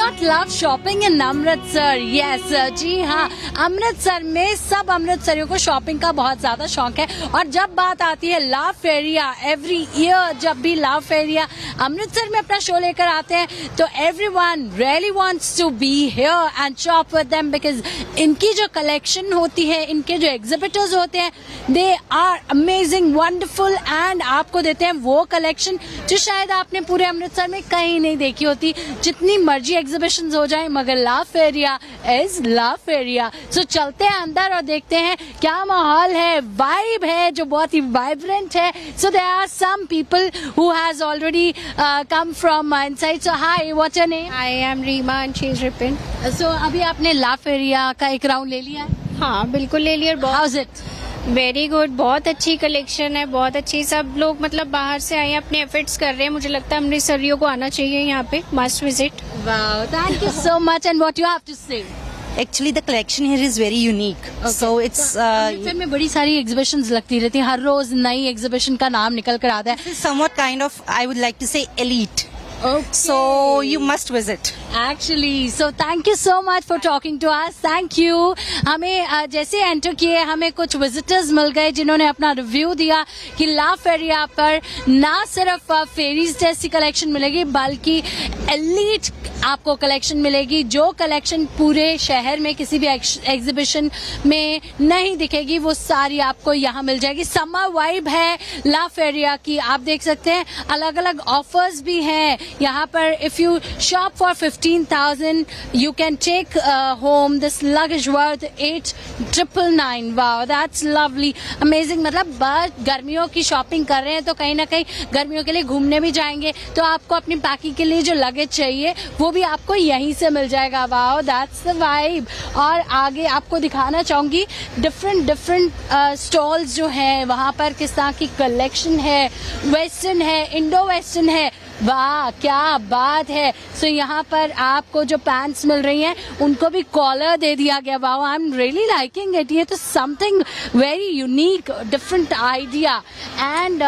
not love shopping in Amritsar? Yes, जी हाँ, अमृतसर में सब अमृतसरियों को शॉपिंग का बहुत ज्यादा शौक है. और जब बात आती है लव फेरिया, एवरी ईयर जब भी लव फेरिया अमृतसर में अपना शो लेकर आते हैं तो everyone really wants to be here and shop with them because इनकी जो कलेक्शन होती है, इनके जो एग्जिबिटर्स होते हैं, they are amazing, wonderful and आपको देते हैं वो कलेक्शन जो शायद आपने पूरे अमृतसर में कहीं नहीं देखी होती. जितनी मर्जी एग्जीबिशंस हो जाए मगर लव फेरिया इज लव फेरिया. सो चलते हैं अंदर और देखते हैं क्या माहौल है, वाइब है जो बहुत ही वाइब्रेंट है. So there are some people who has already come from inside. So hi, what's your name? I am Reema and she is Ripin. सो अभी आपने लव फेरिया का एक राउंड ले लिया है? हाँ बिल्कुल ले लिया. How is it? Very good, बहुत अच्छी कलेक्शन है, बहुत अच्छी. सब लोग मतलब बाहर से आए हैं, अपने एफर्ट्स कर रहे हैं. मुझे लगता है अमृतसरियों को आना चाहिए यहाँ पे, must visit. Wow, thank you so much. And what you have to say? Actually, the collection here is very unique. Okay. So it's. Amritsar में बड़ी सारी एग्जीबिशंस लगती रहती हैं, हर रोज नई एग्जीबिशन का नाम निकल कर आता है. This is somewhat kind of, I would like to say, elite. Okay. So you must visit. Actually, so thank you so much for talking to us. Thank you. हमें जैसे एंटर किए हमें कुछ विजिटर्स मिल गए जिन्होंने अपना रिव्यू दिया कि लव फेरिया पर ना सिर्फ फेरीज जैसी कलेक्शन मिलेगी बल्कि एलीट आपको कलेक्शन मिलेगी, जो कलेक्शन पूरे शहर में किसी भी एग्जीबिशन में नहीं दिखेगी वो सारी आपको यहाँ मिल जाएगी. समर वाइब है लव फेरिया की, आप देख सकते हैं अलग अलग ऑफर्स भी हैं यहाँ पर. If you shop for 15,000 you can take home this luggage worth 8,999. Wow, that's lovely, amazing. मतलब बस गर्मियों की शॉपिंग कर रहे हैं तो कहीं ना कहीं गर्मियों के लिए घूमने भी जाएंगे तो आपको अपनी पैकिंग के लिए जो लगेज चाहिए वो भी आपको यहीं से मिल जाएगा. Wow, that's the vibe. और आगे आपको दिखाना चाहूंगी डिफरेंट स्टॉल्स जो हैं वहाँ पर किस तरह की कलेक्शन है. वेस्टर्न है, इंडो वेस्टर्न है. वाह क्या बात है. सो यहाँ पर आपको जो पैंट्स मिल रही हैं उनको भी कॉलर दे दिया गया. वाह, I am really liking it. ये तो something very unique, different idea. And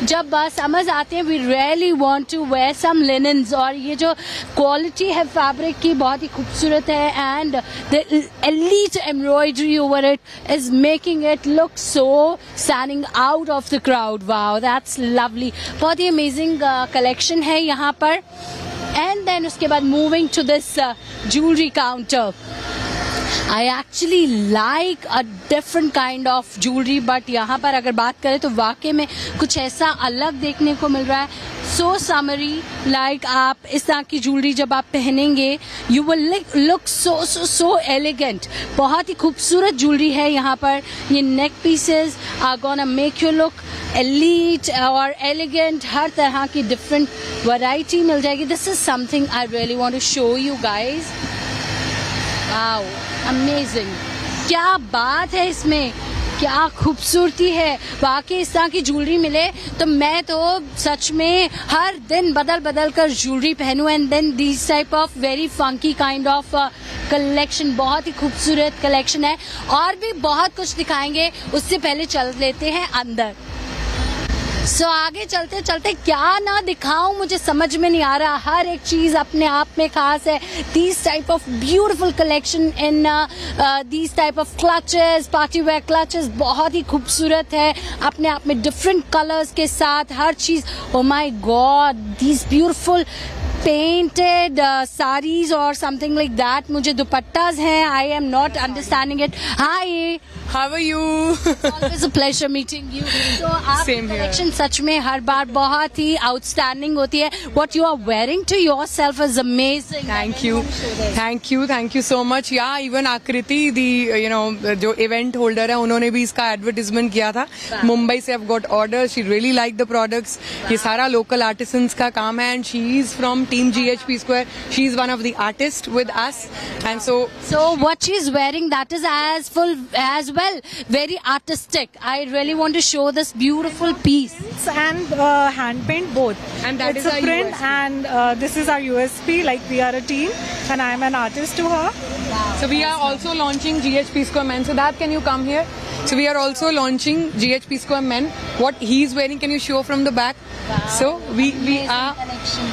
जब समर्स आते हैं we really want to wear some linens. और ये जो क्वालिटी है फैब्रिक की बहुत ही खूबसूरत है and the elite embroidery over it is making it look so standing out of the crowd. Wow, that's lovely. बहुत ही अमेजिंग कलेक्शन है यहाँ पर. एंड देन उसके बाद moving to this jewellery counter. I actually like a different kind of jewelry, but यहाँ पर अगर बात करें तो वाकई में कुछ ऐसा अलग देखने को मिल रहा है. So summery, like आप इस तरह की ज्वेलरी जब आप पहनेंगे you will look so elegant. बहुत ही खूबसूरत ज्वेलरी है यहाँ पर. ये neck pieces are gonna make you look elite और elegant. हर तरह की different variety मिल जाएगी. This is something I really want to show you guys. Wow, amazing. क्या बात है इसमें, क्या खूबसूरती है. वाकई इस तरह की ज्वेलरी मिले तो मैं तो सच में हर दिन बदल कर ज्वेलरी पहनूं. And then this type of very funky kind of collection, बहुत ही खूबसूरत कलेक्शन है. और भी बहुत कुछ दिखाएंगे, उससे पहले चल लेते हैं अंदर. सो आगे चलते चलते क्या ना दिखाऊं मुझे समझ में नहीं आ रहा. हर एक चीज अपने आप में खास है. This type of beautiful collection in this type of clutches, party wear clutches बहुत ही खूबसूरत है अपने आप में, डिफरेंट कलर्स के साथ हर चीज. Oh my god, this beautiful painted saris और समथिंग लाइक दैट. मुझे दुपट्टास हैं. I am not understanding it. Hi, how are you? Always a pleasure meeting you. तो आपकी कलेक्शन सच में हर बार बहुत ही आउटस्टैंडिंग होती है. What you are wearing to yourself is amazing. Thank you so much. या even Akriti दी जो इवेंट होल्डर है उन्होंने भी इसका एडवर्टाइजमेंट किया था. मुंबई से I've got orders. She really liked the products. ये सारा लोकल आर्टिसंस का काम है and she is from team GHP Square. She is one of the artists with us and so what she is wearing, that is as well very artistic. I really want to show this beautiful piece. And hand paint both. And that it's is a our print USP. and this is our USP. Like we are a team and I am an artist to her. So we are also launching GHP Square Men. So that can you come here? So we are also launching GHP Square Men. What he's wearing, can you show from the back? Wow. So we Amazing are collection.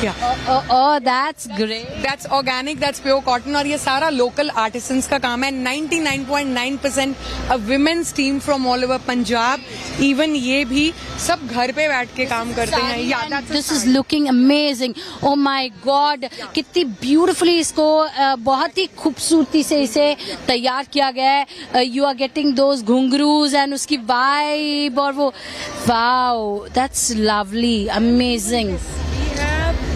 Oh, that's great. That's organic, that's pure cotton और ये सारा local artisans का काम है. 99.9% a women's team from all over Punjab. Even ये भी सब घर पे बैठ के काम करते हैं. This is looking amazing. O my God, कितनी ब्यूटिफुली इसको बहुत ही खूबसूरती से इसे तैयार किया गया है. You are getting those ghungroos and उसकी वाइब और वो wow, that's lovely, amazing.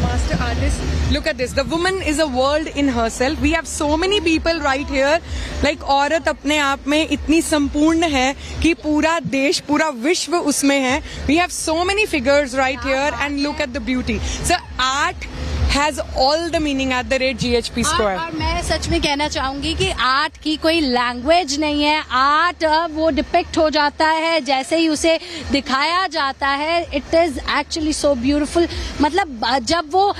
Master artist. Look at this. The woman is a world in herself. We have so many people right here. Like औरत अपने आप में इतनी संपूर्ण है कि पूरा देश, पूरा विश्व उसमें है. We have so many figures right here and look at the beauty. So art has all the meaning at the rate GHP Square. और मैं सच में कहना चाहूंगी कि आर्ट की कोई लैंग्वेज नहीं है. आर्ट वो डिपिक्ट हो जाता है जैसे ही उसे दिखाया जाता है. It is actually so beautiful. मतलब जब वो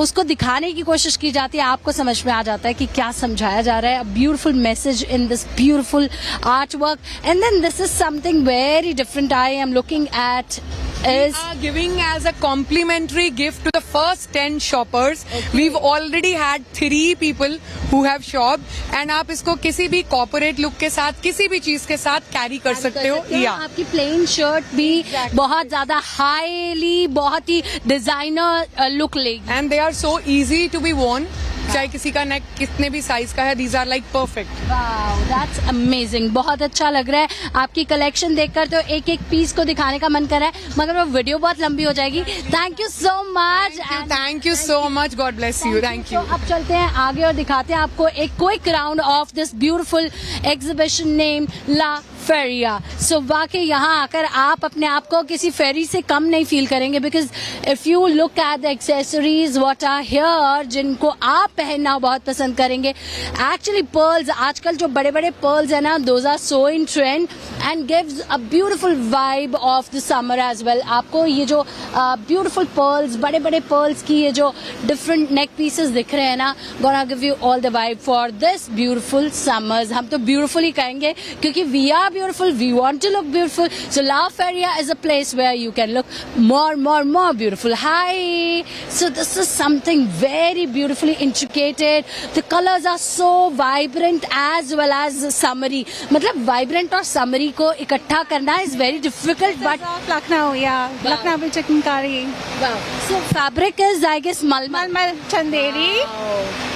उसको दिखाने की कोशिश की जाती है आपको समझ में आ जाता है कि क्या समझाया जा रहा है. Beautiful message in this beautiful art work. And then this is something very different I am looking at. We are giving as a complimentary gift to the first 10 shoppers. We've already had 3 people who have shopped. And आप इसको किसी भी corporate look के साथ, किसी भी चीज के साथ carry कर सकते हो. आपकी प्लेन शर्ट भी बहुत ज्यादा हाईली, बहुत ही डिजाइनर लुक लेगी. And they are so easy to be worn. चाहे किसी का नेक कितने भी साइज का है, these are like perfect. Wow, that's amazing. बहुत अच्छा लग रहा है. आपकी कलेक्शन देखकर तो एक एक पीस को दिखाने का मन कर रहा है, मगर वो वीडियो बहुत लंबी हो जाएगी. Thank you so much. Thank you so much. God bless you. Thank you. तो अब चलते हैं आगे और दिखाते हैं आपको एक quick round of this beautiful exhibition name La Feria. So वाकई यहाँ आकर आप अपने आप को किसी फेरी से कम नहीं फील करेंगे. Because if you look at the accessories what are here, जिनको आप पहनना बहुत पसंद करेंगे. एक्चुअली पर्ल्स, आजकल जो बड़े बड़े पर्ल्स है ना, those are so in trend and gives a beautiful vibe of the summer as well. आपको ये जो ब्यूटिफुल पर्ल्स, बड़े बड़े पर्ल्स की ये जो डिफरेंट नेक पीसेस दिख रहे हैं ना, gonna give you all the vibe for this beautiful summers. हम तो ब्यूटिफुल ही कहेंगे क्योंकि we are beautiful, we want to look beautiful. So La Feria is a place where you can look more beautiful. Hi. So this is something very beautifully intricated. The colors are so vibrant as well as summery. मतलब vibrant और summery को इकट्ठा करना is very difficult, but Lucknow, yeah. Wow. Lucknow with chikankari. wow. So fabric is, I guess, malmal. Malmal chanderi.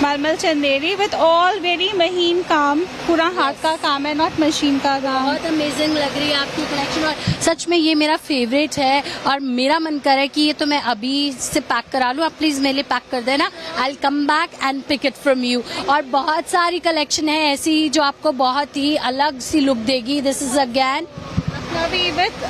Malmal chanderi with all very maheen काम. पूरा हाथ का काम है, not machine का काम. बहुत अमेजिंग लग रही है आपकी कलेक्शन और सच में ये मेरा फेवरेट है. और मेरा मन कर रहा है कि ये तो मैं अभी से पैक करा लूँ. आप प्लीज मेरे लिए पैक कर देना. I will come back and pick it from you. और बहुत सारी कलेक्शन है ऐसी जो आपको बहुत ही अलग सी लुक देगी. This is again Navy with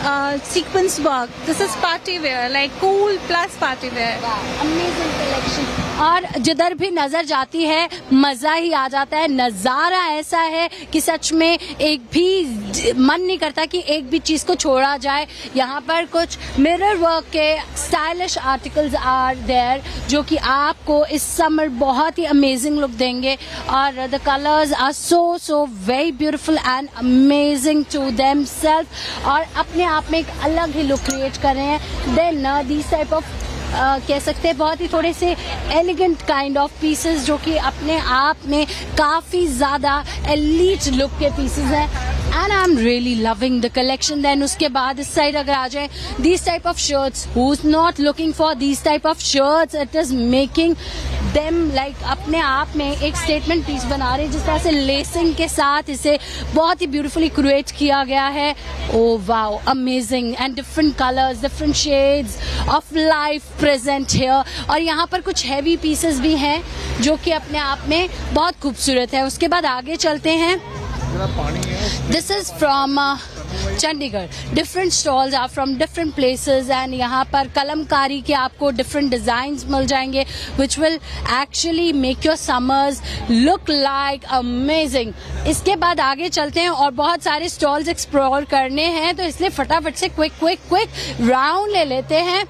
sequence work. This is party wear, like cool plus party wear. Amazing collection. और जिधर भी नजर जाती है मजा ही आ जाता है. नजारा ऐसा है कि सच में एक भी मन नहीं करता कि एक भी चीज को छोड़ा जाए. यहाँ पर कुछ मिरर वर्क के स्टाइलिश आर्टिकल्स आर देयर जो कि आपको इस समर बहुत ही अमेजिंग लुक देंगे. और the colours are so very beautiful and amazing to them self. और अपने आप में एक अलग ही लुक क्रिएट कर रहे हैं. देन दीस टाइप ऑफ कह सकते हैं बहुत ही थोड़े से एलिगेंट काइंड ऑफ पीसेस जो कि अपने आप में काफी ज्यादा एलीट लुक के पीसेस हैं. And I am really loving the collection. Then उसके बाद इस साइड अगर आ जाए, these type of shirts, who is not looking for these type of shirts, it is making them like अपने आप में एक स्टेटमेंट पीस बना रहे हैं. जिस तरह से लेसिंग के साथ इसे बहुत ही ब्यूटिफुली क्रिएट किया गया है. Oh wow, amazing. And different colours, different shades of life present here. और यहाँ पर कुछ हैवी पीसेस भी हैं जो कि अपने आप में बहुत खूबसूरत है. उसके बाद आगे चलते हैं. This is from Chandigarh. Different stalls are from different places and यहाँ पर कलमकारी के आपको डिफरेंट डिजाइन्स मिल जाएंगे which will actually make your summers look like amazing. इसके बाद आगे चलते हैं और बहुत सारे स्टॉल्स एक्सप्लोर करने हैं, तो इसलिए फटाफट से क्विक राउंड ले लेते हैं.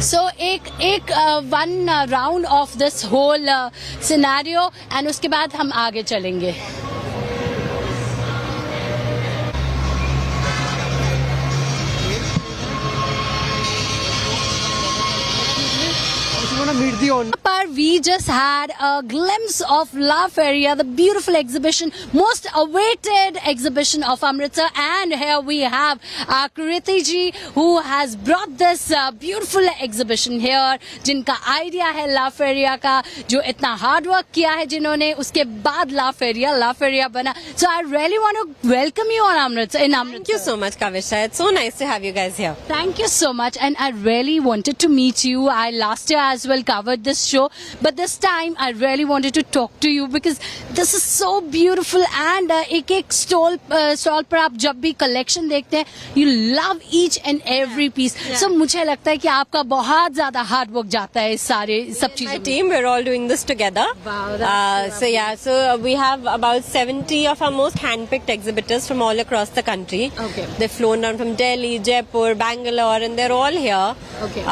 सो एक one round of this whole scenario and उसके बाद हम आगे चलेंगे. want to meet the owner. But we just had a glimpse of La Feria, the beautiful exhibition, most awaited exhibition of Amritsar. And here we have Kriti ji, who has brought this beautiful exhibition here, जिनका idea है La Feria का, जो इतना hard work किया है जिन्होंने, उसके बाद La Feria बना. So I really want to welcome you on Amritsar, in Amritsar. Thank you so much, Kavisha. It's so nice to have you guys here. Thank you so much, and I really wanted to meet you. I last year as well covered this show, but this time I really wanted to talk to you because this is so beautiful. And एक stall पर आप जब भी collection देखते हैं, you love each and every piece. So मुझे लगता है कि आपका बहुत ज़्यादा hard work जाता है इस सारे सब My चीज़ों में. team, we're all doing this together. Wow, that's So we have about 70 of our most handpicked exhibitors from all across the country. Okay. They've flown down from Delhi, Jaipur, Bangalore, and they're all here. Okay.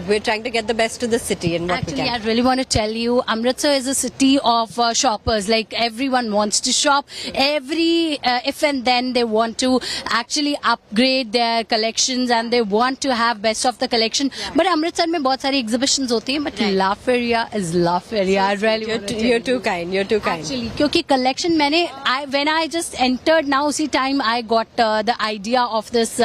We're trying to get the best to the city and what Actually, we I can. really want to tell you, Amritsar is a city of shoppers. Like everyone wants to shop. Every if and then they want to actually upgrade their collections and they want to have best of the collection. But Amritsar में बहुत सारी exhibitions होती हैं. But La Feria is La Feria. I really want to tell You're you. too kind. You're too kind. Actually, क्योंकि collection when I just entered now, उसी time I got the idea of this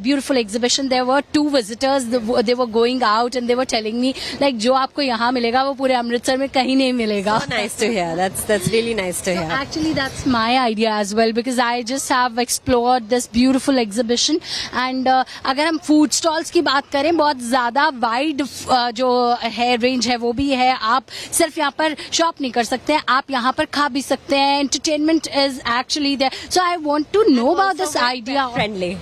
beautiful exhibition. There were two visitors. They were going out and they were telling me like जो आपको यहाँ मिलेगा वो पूरे अमृतसर में कहीं नहीं मिलेगा. So nice to hear. That's really nice to hear. Actually, that's my idea as well because I just have explored this beautiful exhibition. And अगर हम food stalls की बात करें, बहुत ज़्यादा wide जो है range है वो भी है. आप सिर्फ यहाँ पर shop नहीं कर सकते हैं, आप यहाँ पर खा भी सकते हैं. Entertainment is actually there. So I want to know about this idea. Friendly.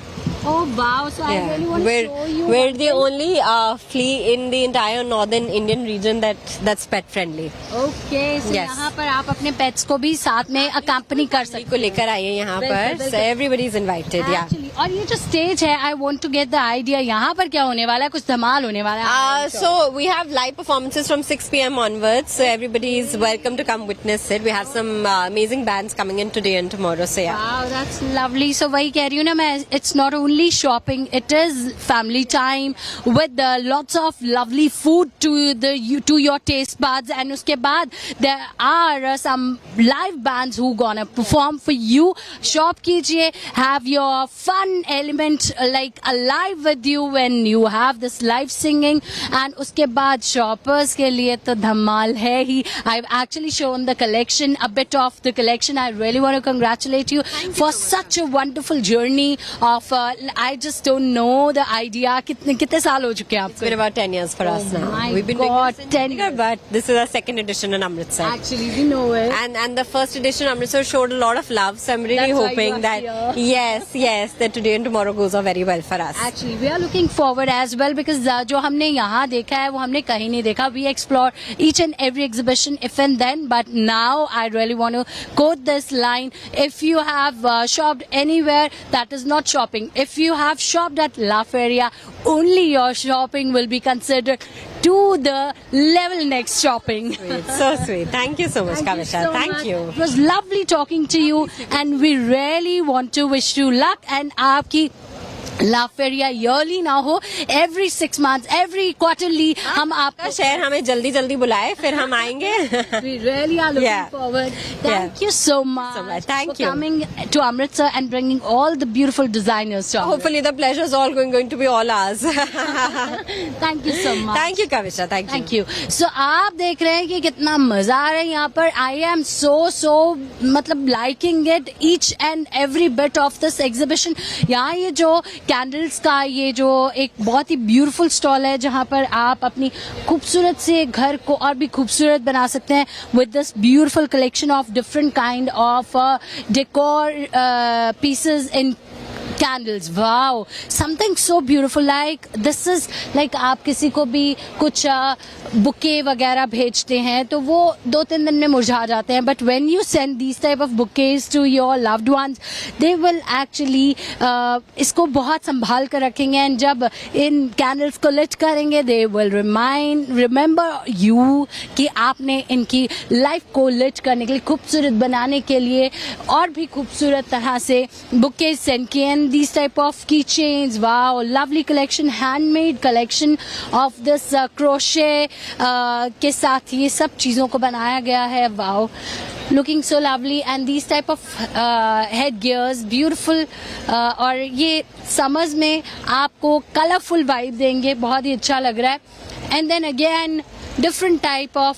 Oh wow! So I really want to show you. We're the only flea in the entire northern Indian region that's pet friendly. Okay, so Yes. यहाँ पर आप अपने pets को भी साथ में accompany कर सकते को लेकर आइए यहाँ बिल्कुल, पर. बिल्कुल. So everybody is invited. Yeah. Actually, और ये जो stage है, I want to get the idea. यहाँ पर क्या होने वाला है? कुछ धमाल होने वाला है. So we have live performances from 6 p.m. onwards. So everybody is welcome to come witness it. We have some amazing bands coming in today and tomorrow. So yeah. Wow, that's lovely. So वही कह रही हूँ ना मैं, it's not only shopping, it is family time with lots of lovely food to your taste buds. And उसके बाद there are some live bands who gonna perform for you. Shop कीजिए, have your fun element like alive with you when you have this live singing. And उसके बाद shoppers के लिए तो धमाल है ही. I've actually shown the collection, a bit of the collection. I really want to congratulate you for such a wonderful journey of I just don't know the idea. कितने साल हो चुके हैं It's been आपको? about 10 years for us now. my We've been God, doing this in 10 Chandigarh, but this is our second edition in Amritsar. Actually, we know it. And the first edition Amritsar showed a lot of love. So I'm really That's why you hoping are that here. yes, that today and tomorrow goes off very well for us. Actually, we are looking forward as well because जो हमने यहाँ देखा है वो हमने कहीं नहीं देखा. We explore each and every exhibition if and then, but now I really want to quote this line: if you have shopped anywhere, that is not shopping. If you have shopped at La Feria, only your shopping will be considered to the level next shopping. It's so sweet. Thank you so much, Kavisha. so Thank much. you. It was lovely talking to you, and we really want to wish you luck. And आपकी La Feria yearly ना हो, every 6 months, every quarterly हम आपको शहर हमें जल्दी जल्दी बुलाए, फिर हम आएंगे. we really are looking Yeah. forward. Thank you so much, Thank for you. coming to Amritsar and bringing all the beautiful designers to Amritsar. Hopefully the pleasure is all going to be all ours. Thank you so much. Thank you, Kavisha. Thank you. Thank you. So आप देख रहे हैं कि कितना मजा आ रहा है यहाँ पर. I am so मतलब liking it, each and every bit of this exhibition. यहाँ ये जो कैंडल्स का ये जो एक बहुत ही ब्यूटीफुल स्टॉल है जहाँ पर आप अपनी खूबसूरत से घर को और भी खूबसूरत बना सकते हैं with this beautiful collection of different kind of decor pieces in candles. Wow, something so beautiful. Like this is like आप किसी को भी कुछ बुके वगैरह भेजते हैं तो वो 2-3 दिन में मुरझा जाते हैं. But when you send these type of bouquets to your loved ones, they will actually इसको बहुत संभाल कर रखेंगे. And जब इन candles को lit करेंगे, they will remember you कि आपने इनकी लाइफ को lit करने के लिए, खूबसूरत बनाने के लिए और भी खूबसूरत तरह से बुके सेंड किए. and these type of keychains. Wow, lovely collection, handmade collection of this crochet के साथ ये सब चीज़ों को बनाया गया है. Wow, looking so lovely, and these type of head gears, beautiful. और ये समर्स में आपको कलरफुल वाइब देंगे, बहुत ही अच्छा लग रहा है. And then again different type of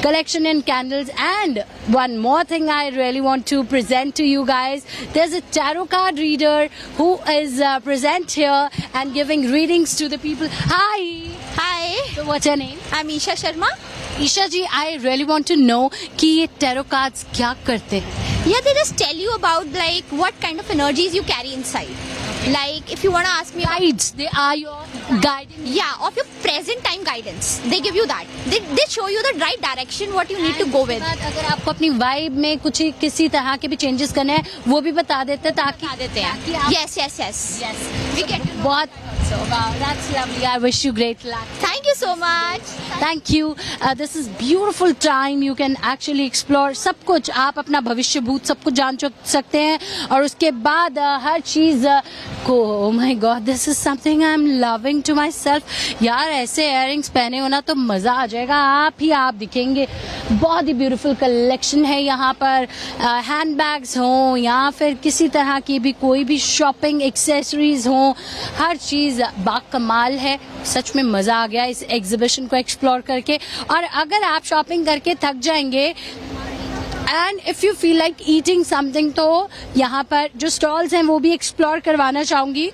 collection in candles. And one more thing I really want to present to you guys. There's a tarot card reader who is present here and giving readings to the people. Hi. Hi, So what's your name? I'm Isha Sharma. Isha ji, I really want to know कि ये tarot cards क्या करते हैं. Yeah, they just tell you about like what kind of energies you carry inside. Like if you want to ask me, Guides, they are your guiding. yeah, of your present time guidance, they give you that. They show you the right direction what you need to go with. बाद अगर आपको अपनी vibe में कुछ किसी तरह के भी चेंजेस करने हैं वो भी बता देते हैं ताकि बता देते हैं. ताकि आप- Yes, yes, yes. Yes. We get to know. बहुत wow, that's lovely. I wish you great luck. Thank you so much. Thank you. This is beautiful time. You can actually explore सब कुछ. आप अपना भविष्य भूत सब कुछ जान सकते हैं और उसके बाद हर चीज को oh my god, this is something I'm loving to myself. यार ऐसे इयररिंग्स पहने हो ना तो मजा आ जाएगा. आप दिखेंगे. बहुत ही ब्यूटीफुल कलेक्शन है यहाँ पर. हैंड बैग्स हों या फिर किसी तरह की भी कोई भी शॉपिंग एक्सेसरीज हों, हर चीज बाकमाल है. सच में मजा आ गया इस एग्जीबिशन को एक्सप्लोर करके. और अगर आप शॉपिंग करके थक जाएंगे and if you feel like eating something तो यहाँ पर जो स्टॉल्स हैं वो भी एक्सप्लोर करवाना चाहूंगी.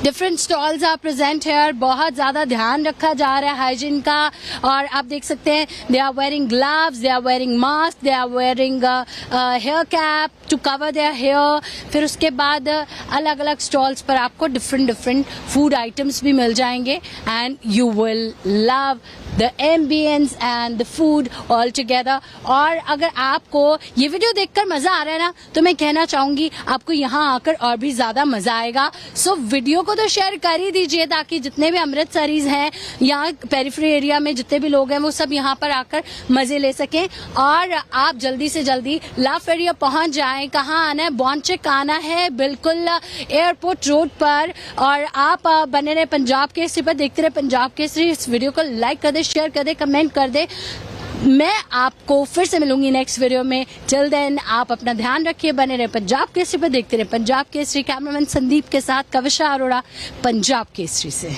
Different stalls are present here. बहुत ज्यादा ध्यान रखा जा रहा है हाइजीन का. और आप देख सकते हैं they are wearing gloves, they are wearing mask, they are wearing hair cap to cover their hair. फिर उसके बाद अलग अलग स्टॉल्स पर आपको डिफरेंट फूड आइटम्स भी मिल जाएंगे and you will love the ambience and the food all together. और अगर आपको ये वीडियो देखकर मजा आ रहा है ना तो मैं कहना चाहूंगी आपको यहाँ आकर और भी ज्यादा मजा आएगा. सो वीडियो को तो शेयर कर ही दीजिए ताकि जितने भी अमृतसरीज हैं यहाँ पेरिफेरी एरिया में जितने भी लोग हैं वो सब यहाँ पर आकर मजे ले सकें. और आप जल्दी से जल्दी ला फेरिया पहुंच जाएं. कहाँ आना है? बॉन्चेक आना है, बिल्कुल एयरपोर्ट रोड पर. और आप बने रहे पंजाब केसरी पर, देखते रहे पंजाब केसरी. इस वीडियो को लाइक कर दे, शेयर कर दे, कमेंट कर दे. मैं आपको फिर से मिलूंगी नेक्स्ट वीडियो में. टिल देन आप अपना ध्यान रखिए. बने रहे पंजाब केसरी पर, देखते रहे पंजाब केसरी. कैमरामैन संदीप के साथ कविशा अरोड़ा, पंजाब केसरी से.